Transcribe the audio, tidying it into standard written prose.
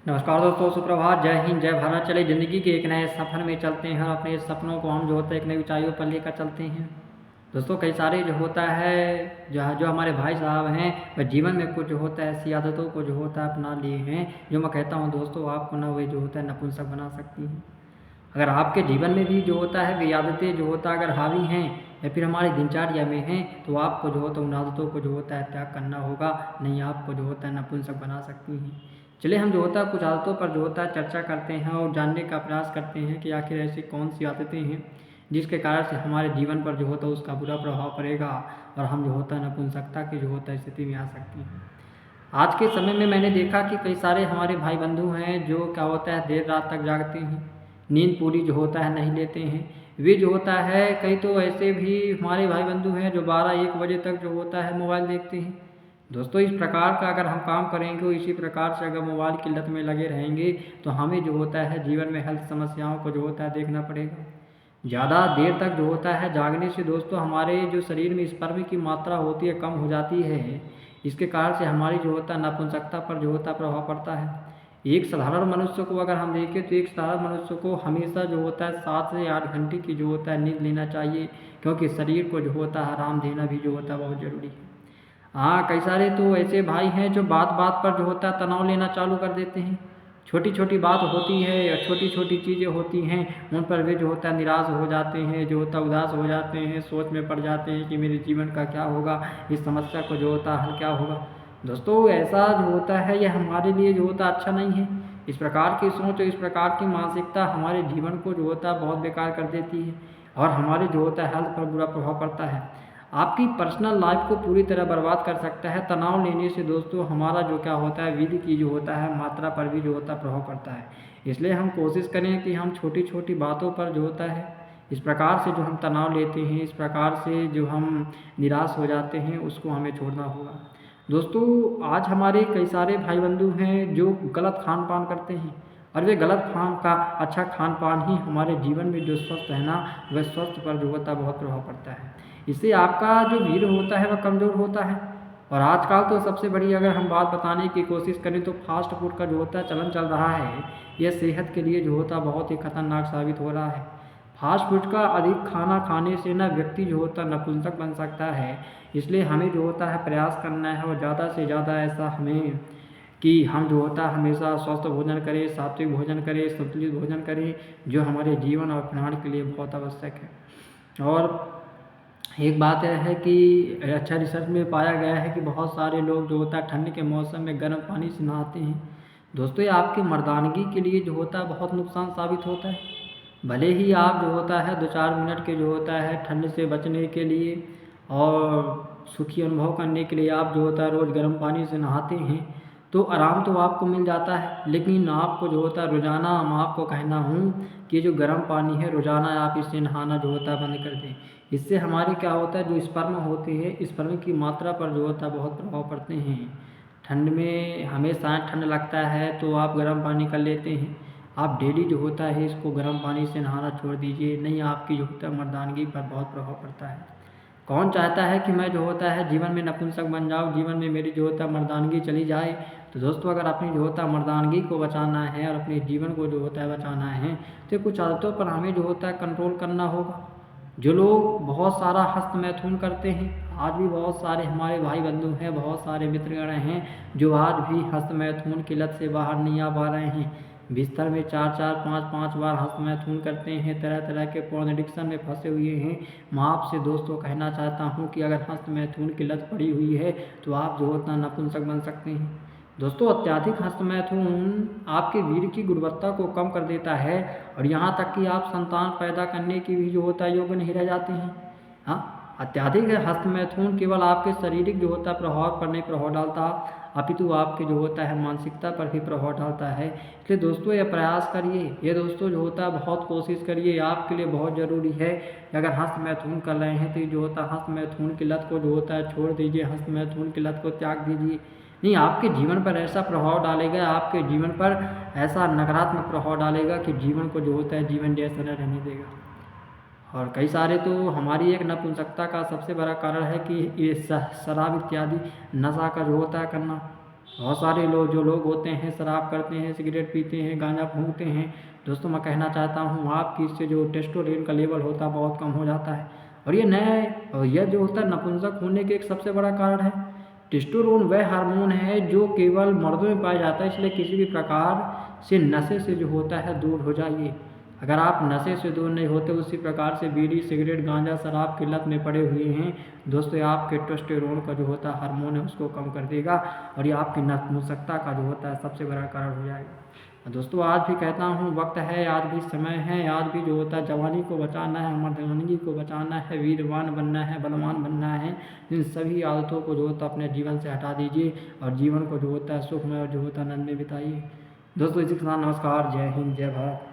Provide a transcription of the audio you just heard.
नमस्कार दोस्तों, सुप्रभात, जय हिंद, जय भारत। चले ज़िंदगी के एक नए सफ़र में चलते हैं और अपने सपनों को हम जो होता है एक नई ऊंचाइयों पर लेकर चलते हैं। दोस्तों, कई सारे जो होता है जो जो हमारे भाई साहब हैं वह जीवन में कुछ जो होता है ऐसी आदतों को जो होता है अपना लिए हैं जो मैं कहता हूँ दोस्तों आपको ना वही जो होता है नपुंसक बना सकती हैं। अगर आपके जीवन में भी जो होता है वे आदतें जो होता है अगर हावी हैं या फिर हमारी दिनचर्या में हैं तो आपको जो होता है उन आदतों को जो होता है त्याग करना होगा, नहीं आपको जो होता है नपुंसक बना सकती हैं। चलिए हम जो होता है कुछ आदतों पर जो होता है चर्चा करते हैं और जानने का प्रयास करते हैं कि आखिर ऐसी कौन सी आदतें हैं जिसके कारण से हमारे जीवन पर जो होता है उसका बुरा प्रभाव पड़ेगा और हम जो होता है नपुंसकता की जो होता है स्थिति में आ सकती हैं। आज के समय में मैंने देखा कि कई सारे हमारे भाई बंधु हैं जो क्या होता है देर रात तक जागते हैं, नींद पूरी जो होता है नहीं लेते हैं। वे जो होता है कई तो ऐसे भी हमारे भाई बंधु हैं जो 12-1 बजे तक जो होता है मोबाइल देखते हैं। दोस्तों, इस प्रकार का अगर हम काम करेंगे और इसी प्रकार से अगर मोबाइल की लत में लगे रहेंगे तो हमें जो होता है जीवन में हेल्थ समस्याओं को जो होता है देखना पड़ेगा। ज़्यादा देर तक जो होता है जागने से दोस्तों हमारे जो शरीर में स्पर्म की मात्रा होती है कम हो जाती है। इसके कारण से हमारी जो होता है नपुंसकता पर जो होता है प्रभाव पड़ता है। एक साधारण मनुष्य को अगर हम देखें तो एक साधारण मनुष्य को हमेशा जो होता है 7 से 8 घंटे की जो होता है नींद लेना चाहिए, क्योंकि शरीर को जो होता है आराम देना भी जो होता है बहुत ज़रूरी है। हाँ, कई सारे तो ऐसे भाई हैं जो बात बात पर जो होता है तनाव लेना चालू कर देते हैं। छोटी छोटी बात होती है या छोटी छोटी चीज़ें होती हैं उन पर वे जो होता है निराश हो जाते हैं, जो होता है उदास हो जाते हैं, सोच में पड़ जाते हैं कि मेरे जीवन का क्या होगा, इस समस्या को जो होता है हल क्या होगा। दोस्तों, ऐसा जो होता है यह हमारे लिए जो होता अच्छा नहीं है। इस प्रकार की सोच और इस प्रकार की मानसिकता हमारे जीवन को जो होता है बहुत बेकार कर देती है और हमारे जो होता है हेल्थ पर बुरा प्रभाव पड़ता है। आपकी पर्सनल लाइफ को पूरी तरह बर्बाद कर सकता है। तनाव लेने से दोस्तों हमारा जो क्या होता है विधि की जो होता है मात्रा पर भी जो होता है प्रभाव पड़ता है। इसलिए हम कोशिश करें कि हम छोटी छोटी बातों पर जो होता है इस प्रकार से जो हम तनाव लेते हैं, इस प्रकार से जो हम निराश हो जाते हैं उसको हमें छोड़ना होगा। दोस्तों, आज हमारे कई सारे भाई बंधु हैं जो गलत खान पान करते हैं और वे गलत खान का अच्छा खान पान ही हमारे जीवन में जो स्वस्थ है ना वह स्वस्थ पर जो होता है बहुत प्रभाव पड़ता है। इससे आपका जो वीर्य होता है वह कमज़ोर होता है। और आजकल तो सबसे बड़ी अगर हम बात बताने की कोशिश करें तो फास्ट फूड का जो होता है चलन चल रहा है, यह सेहत के लिए जो होता है बहुत ही खतरनाक साबित हो रहा है। फास्ट फूड का अधिक खाना खाने से ना व्यक्ति जो होता है नपुंसक बन सकता है। इसलिए हमें जो होता है प्रयास करना है और ज़्यादा से ज़्यादा ऐसा हमें कि हम जो होता है हमेशा स्वस्थ भोजन करें, सात्विक भोजन करें, संतुलित भोजन करें, जो हमारे जीवन और प्राण के लिए बहुत आवश्यक है। और एक बात यह है कि अच्छा रिसर्च में पाया गया है कि बहुत सारे लोग जो होता है ठंड के मौसम में गर्म पानी से नहाते हैं। दोस्तों, ये आपकी मर्दानगी के लिए जो होता है बहुत नुकसान साबित होता है। भले ही आप जो होता है 2-4 मिनट के जो होता है ठंड से बचने के लिए और सुखी अनुभव करने के लिए आप जो होता है रोज़ गर्म पानी से नहाते हैं तो आराम तो आपको मिल जाता है, लेकिन आपको जो होता है रोज़ाना मैं आपको कहना हूँ कि जो गर्म पानी है रोज़ाना आप इससे नहाना जो होता है बंद कर दें। इससे हमारे क्या होता है जो स्पर्म होते हैं स्पर्म की मात्रा पर जो होता है बहुत प्रभाव पड़ते हैं। ठंड में हमेशा ठंड लगता है तो आप गर्म पानी कर लेते हैं। आप डेली जो होता है इसको गर्म पानी से नहाना छोड़ दीजिए, नहीं आपकी जो होता है मर्दानगी पर बहुत प्रभाव पड़ता है। कौन चाहता है कि मैं जो होता है जीवन में नपुंसक बन जाऊँ, जीवन में मेरी जो होता है मर्दानगी चली जाए। तो दोस्तों, अगर अपनी जो होता है मर्दानगी को बचाना है और अपने जीवन को जो होता है बचाना है तो कुछ आदतों पर हमें जो होता है कंट्रोल करना होगा। जो लोग बहुत सारा हस्त मैथुन करते हैं, आज भी बहुत सारे हमारे भाई बंधु हैं, बहुत सारे मित्रगण हैं जो आज भी हस्त मैथुन की लत से बाहर नहीं आ पा रहे हैं। बिस्तर में 4-4, 5-5 बार हस्त मैथुन करते हैं, तरह तरह के पॉर्न एडिक्शन में फंसे हुए हैं। मैं आपसे दोस्तों कहना चाहता हूं कि अगर हस्त मैथुन की लत पड़ी हुई है तो आप जो होता नपुंसक बन सकते हैं। दोस्तों, अत्यधिक हस्त मैथुन आपके वीर्य की गुणवत्ता को कम कर देता है और यहाँ तक कि आप संतान पैदा करने की भी जो होता है योग्य नहीं रह जाते हैं। हाँ, अत्यधिक हस्त मैथुन केवल आपके शारीरिक जो होता है प्रभाव पर नहीं प्रभाव डालता, अपितु आपके जो होता है मानसिकता पर भी प्रभाव डालता है। इसलिए दोस्तों ये प्रयास करिए, ये दोस्तों जो होता है बहुत कोशिश करिए, आपके लिए बहुत ज़रूरी है कि अगर हस्त मैथुन कर रहे हैं तो ये जो होता है हस्त मैथुन की लत को जो होता है छोड़ दीजिए, हस्त मैथुन की लत को त्याग दीजिए। नहीं, आपके जीवन पर ऐसा प्रभाव डालेगा, आपके जीवन पर ऐसा नकारात्मक प्रभाव डालेगा कि जीवन को जो होता है जीवन जैसा न रहने देगा। और कई सारे तो हमारी एक नपुंसकता का सबसे बड़ा कारण है कि ये शराब इत्यादि नशा का जो होता है करना। बहुत सारे जो लोग होते हैं शराब करते हैं, सिगरेट पीते हैं, गांजा फूंकते हैं। दोस्तों मैं कहना चाहता हूँ आपकी इससे जो टेस्टोस्टेरोन का लेवल होता है बहुत कम हो जाता है। और यह जो होता है नपुंसक होने के एक सबसे बड़ा कारण है। टेस्टोस्टेरोन वह हार्मोन है जो केवल मर्दों में पाया जाता है, इसलिए किसी भी प्रकार से नशे से जो होता है दूर हो जाइए। अगर आप नशे से दूर नहीं होते, उसी प्रकार से बीड़ी, सिगरेट, गांजा, शराब की लत में पड़े हुए हैं दोस्तों, ये आपके टेस्टोस्टेरोन का जो होता है हार्मोन है उसको कम कर देगा और ये आपकी नपुंसकता का जो होता है सबसे बड़ा कारण हो जाएगा। दोस्तों आज भी कहता हूँ वक्त है, आज भी समय है, आज भी जो होता है जवानी को बचाना है, मर्दानगी को बचाना है, वीरवान बनना है, बलवान बनना है। इन सभी आदतों को जो होता है अपने जीवन से हटा दीजिए और जीवन को जो होता है सुखमय और जो होता है आनंद में बिताइए। दोस्तों इसी के साथ नमस्कार, जय हिंद, जय भारत।